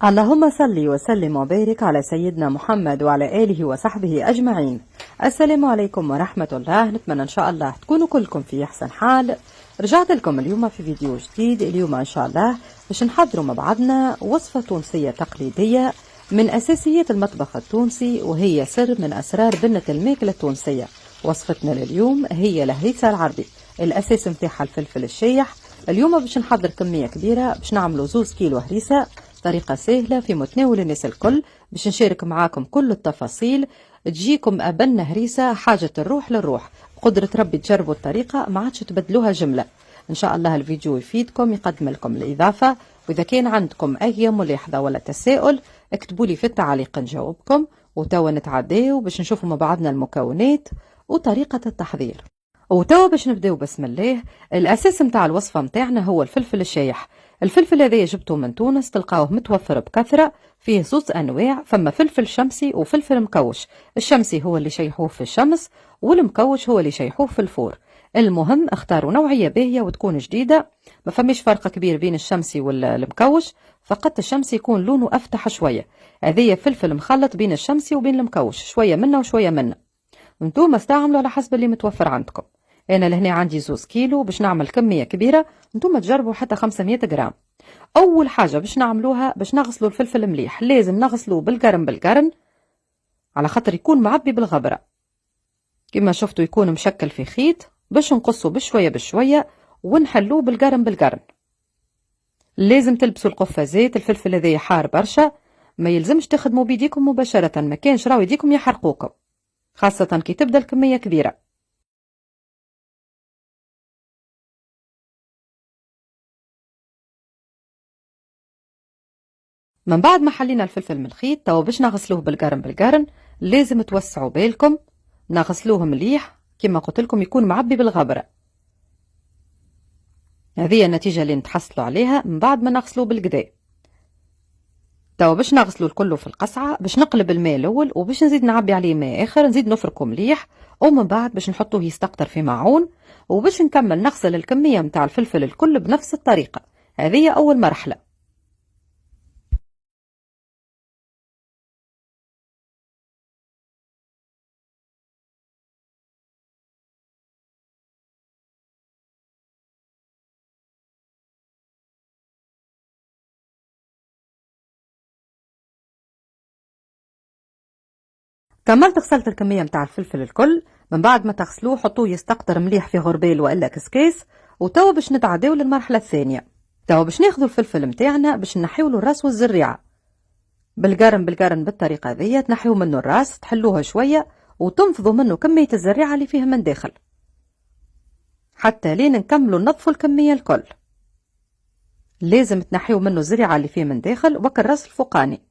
اللهم صل وسلم وبارك على سيدنا محمد وعلى آله وصحبه أجمعين. السلام عليكم ورحمة الله. نتمنى إن شاء الله تكونوا كلكم في أحسن حال. رجعت لكم اليوم في فيديو جديد. اليوم إن شاء الله باش نحضروا مع بعضنا وصفة تونسية تقليدية من أساسيات المطبخ التونسي، وهي سر من أسرار بنة الماكلة التونسية. وصفتنا لليوم هي الهريسة العربي. الأساس متاعها الفلفل الشايح. اليوم باش نحضر كمية كبيرة، باش نعملوا 2 كيلو هريسة. طريقة سهلة في متناول الناس الكل. باش نشارك معاكم كل التفاصيل. تجيكم أبن هريسة حاجة الروح للروح. بقدرة ربي تجربوا الطريقة ما عادش تبدلوها جملة. إن شاء الله الفيديو يفيدكم، يقدم لكم الإضافة. وإذا كان عندكم أي ملاحظة ولا تساؤل اكتبوا لي في التعليق نجاوبكم. وتوا نتعداو باش نشوفوا مع بعضنا المكونات وطريقة التحضير. وتوا باش نبداو بسم الله. الاساس متاع الوصفه متاعنا هو الفلفل الشايح. الفلفل هذا جبته من تونس، تلقاوه متوفر بكثره. فيه 2 انواع، فما فلفل شمسي وفلفل مكوش. الشمسي هو اللي يشيحوه في الشمس، والمكوش هو اللي يشيحوه في الفور. المهم اختاروا نوعيه باهيه وتكون جديده. ما فماش فرق كبير بين الشمسي والمكوش، فقط الشمسي يكون لونه افتح شويه. هذه فلفل مخلط بين الشمسي وبين المكوش، شويه منه وشويه منه. انتم استعملوا على حسب اللي متوفر عندكم. انا لهنا عندي 2 كيلو باش نعمل كميه كبيره. انتم تجربوا حتى 500 غرام. اول حاجه باش نعملوها باش نغسلوا الفلفل مليح. لازم نغسلوه بالقرن على خاطر يكون معبي بالغبره. كما شفتوا يكون مشكل في خيط. باش نقصه بشويه بشويه ونحلوه بالقرن. لازم تلبسوا القفازات. الفلفل هذا حار برشا، ما يلزمش تخدموا بيديكم مباشره، ما كانش راو يديكم يحرقوكم، خاصه كي تبدا الكميه كبيره. من بعد ما حلينا الفلفل من الخيط، توا باش نغسلوه بالقرن. لازم توسعوا بالكم، نغسلوه مليح كما قلت لكم يكون معبي بالغبره. هذه النتيجه اللي نتحصلوا عليها من بعد ما نغسلوه بالقدا. توا باش نغسلوا الكل في القصعه. باش نقلب الماء الاول وباش نزيد نعبي عليه ماء اخر، نزيد نفركه مليح. ومن بعد باش نحطوه يستقطر في معون. وباش نكمل نغسل الكميه متاع الفلفل الكل بنفس الطريقه. هذه اول مرحله. كملت غسلت الكمية متاع الفلفل الكل. من بعد ما تغسلوه حطوه يستقطر مليح في غربال والا كسكاس. وتوا باش نتعداو للمرحلة الثانية. توا باش ناخذوا الفلفل متاعنا باش نحيو له الراس والزريعة. بالقرن بالطريقة هذيا تنحيو منه الراس، تحلوها شوية وتنفضوا منه كمية الزريعة اللي فيها من داخل، حتى لين نكملوا ننظفوا الكمية الكل. لازم تنحيو منه الزريعة اللي فيه من داخل وك الراس الفوقاني.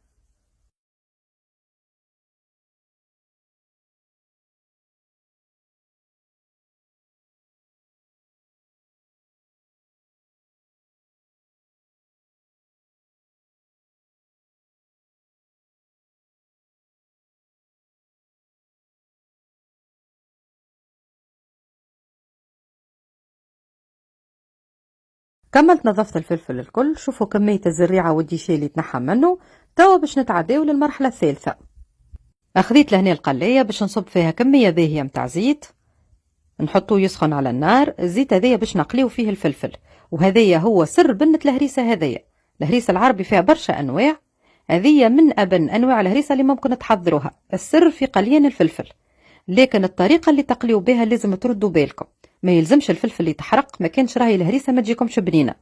كملت نظفت الفلفل الكل. شوفوا كمية الزريعة والديشي اللي تنحى منه. توا باش نتعداو للمرحلة الثالثة. أخذيت لهنا القلاية باش نصب فيها كمية باهية متاع زيت، نحطوه يسخن على النار. الزيت هذايا باش نقليو فيه الفلفل، وهذايا هو سر بنة الهريسة هذايا. الهريسة العربي فيها برشا أنواع، هذيا من أبن أنواع الهريسة اللي ممكن تحضروها. السر في قليان الفلفل، لكن الطريقة اللي تقليو بها لازم تردوا بالكم. ما يلزمش الفلفل يتحرق، ما كانش راهي الهريسة ما تجيكمش بنينة.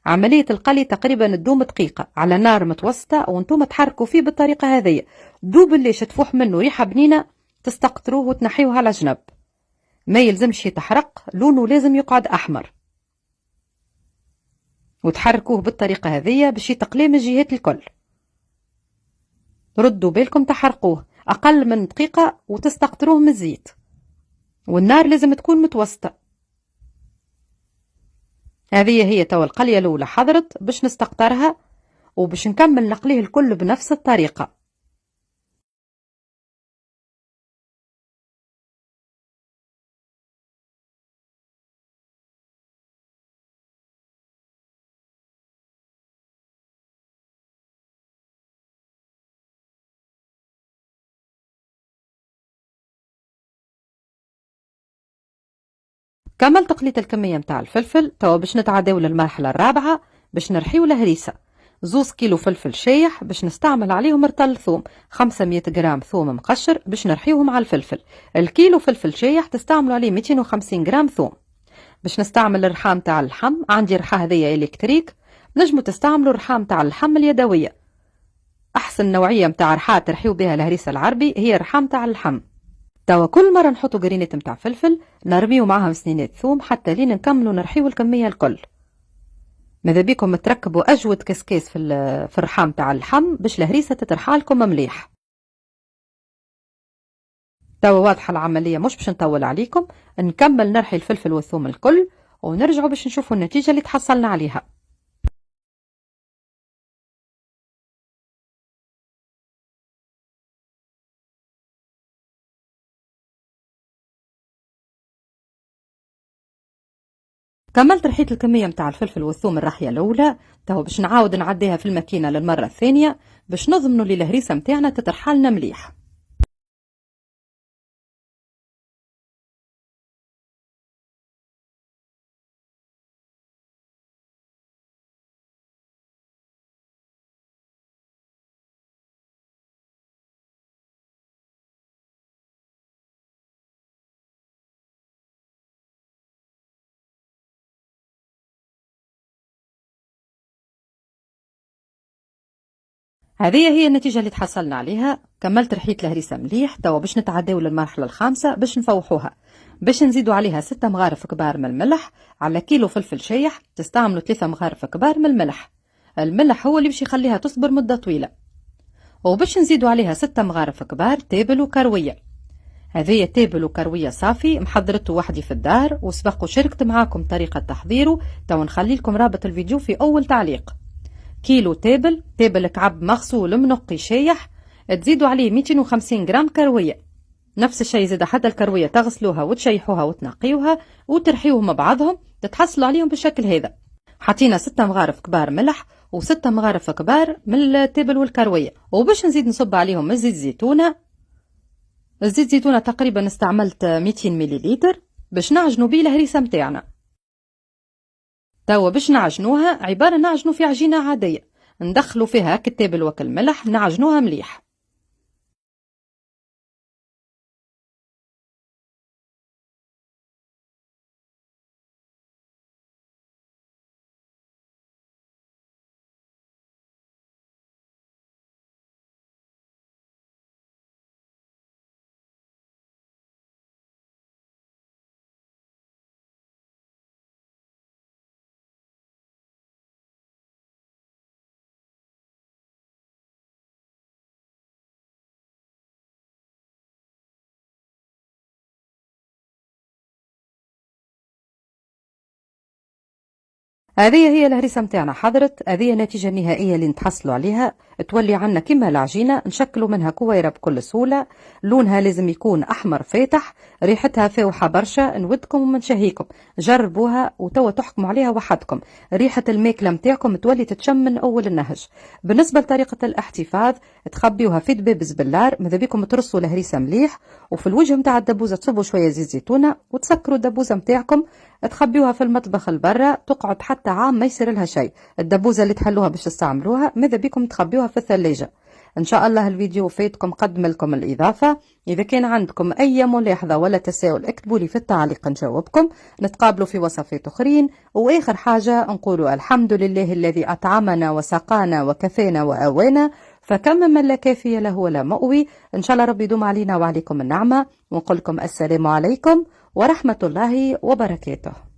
عملية القلي تقريبا تدوم دقيقة على نار متوسطة، وانتم تحركوا فيه بالطريقة هذه. دوب اللي تفوح منه ريحة بنينة تستقطروه وتنحيوه على جنب. ما يلزمش يتحرق، لونه لازم يقعد أحمر. وتحركوه بالطريقة هذه باش يتقلي من الجهات الكل. ردوا بالكم تحرقوه أقل من دقيقة وتستقطروه من الزيت، والنار لازم تكون متوسطة. هذه هي توا القلية الأولى حضرت باش نستقطرها، وباش نكمل نقليه الكل بنفس الطريقة. كمل تقليط الكمية متاع الفلفل. توا باش نتعداو للمرحلة الرابعة باش نرحيو الهريسة. 2 كيلو فلفل شايح باش نستعمل عليهم رطل ثوم. 500 جرام ثوم مقشر باش نرحيوهم على الفلفل. الكيلو فلفل شايح تستعملوا عليه 250 جرام ثوم. باش نستعمل الرحام تاع اللحم، عندي رحا هذيا الكتريك، نجموا تستعملوا الرحام تاع اللحم اليدوية. احسن نوعية متاع رحا ترحيو بها الهريسة العربي هي الرحام تاع اللحم. توا كل مرة نحطوا قرينات متاع فلفل نرميو معاهم سنينات ثوم حتى لين نكملوا نرحيو الكمية الكل. ماذا بيكم تركبوا أجود كسكاس في الرحام تاع اللحم باش الهريسة تترحالكم مليح. توا واضحة العملية، مش باش نطول عليكم، نكمل نرحي الفلفل والثوم الكل ونرجعوا باش نشوفوا النتيجة اللي تحصلنا عليها. كملت رحيت الكمية متاع الفلفل والثوم الرحية الأولى. توا باش نعاود نعديها في الماكينة للمرة الثانية باش نضمنوا لي الهريسة متاعنا تترحالنا مليح. هذه هي النتيجة اللي تحصلنا عليها. كملت رحيت الهريسة مليح. توا باش نتعداو للمرحلة الخامسة باش نفوحوها. باش نزيدوا عليها 6 مغارف كبار من الملح. على كيلو فلفل شايح تستعملوا 3 مغارف كبار من الملح. الملح هو اللي باش يخليها تصبر مدة طويلة. وباش نزيدوا عليها 6 مغارف كبار تابل وكروية. هذه تابل وكروية صافي محضرته وحدي في الدار وسبق وشاركت معاكم طريقة تحضيره. توا نخلي لكم رابط الفيديو في أول تعليق. كيلو تابل كعب مغسول منقي شايح، تزيدوا عليه 250 جرام كروية. نفس الشيء زاد حتى الكروية تغسلوها وتشيحوها وتنقيوها وترحيوهم مع بعضهم تتحصلوا عليهم بالشكل هذا. حطينا 6 مغارف كبار ملح و6 مغارف كبار من التابل والكروية. وباش نزيد نصب عليهم الزيت زيتونة. الزيت زيتونة تقريبا استعملت 200 مليلتر باش نعجنوا بيه الهريسة متاعنا. توا باش نعجنوها عبارة نعجنوا في عجينة عادية، ندخلوا فيها هاك التابل وك الملح نعجنوها مليح. هذه هي الهريسة متاعنا حضرت. هذه النتيجة النهائية اللي نتحصلوا عليها. تولي عنا كما العجينة، نشكلوا منها كويرة بكل سهولة. لونها لازم يكون أحمر فاتح، ريحتها فاوحة برشا. نودكم ومنشهيكم جربوها وتوا تحكموا عليها وحدكم. ريحة الماكلة متاعكم تولي تتشم من أول النهج. بالنسبة لطريقة الاحتفاظ، تخبيوها في دباب زبلار. ماذا بيكم ترصوا الهريسة مليح وفي الوجه متاع الدبوزة تصبوا شوية زيت زيتونة وتسكروا الدبوزة متاعكم. تخبيوها في المطبخ البرة تقعد حتى عام ما يصير لها شيء. الدبوزة اللي تحلوها باش تستعملوها ماذا بيكم تخبيوها في الثلاجة. ان شاء الله الفيديو فاتكم قدم لكم الإضافة. إذا كان عندكم أي ملاحظة ولا تساؤل اكتبوا لي في التعليق نجاوبكم. نتقابلوا في وصفات أخرين. وآخر حاجة نقولوا الحمد لله الذي أطعمنا وسقانا وكفانا وأوانا، فكم من لا كافي له ولا مؤوي. إن شاء الله ربي يدوم علينا وعليكم النعمة. ونقول لكم السلام عليكم ورحمة الله وبركاته.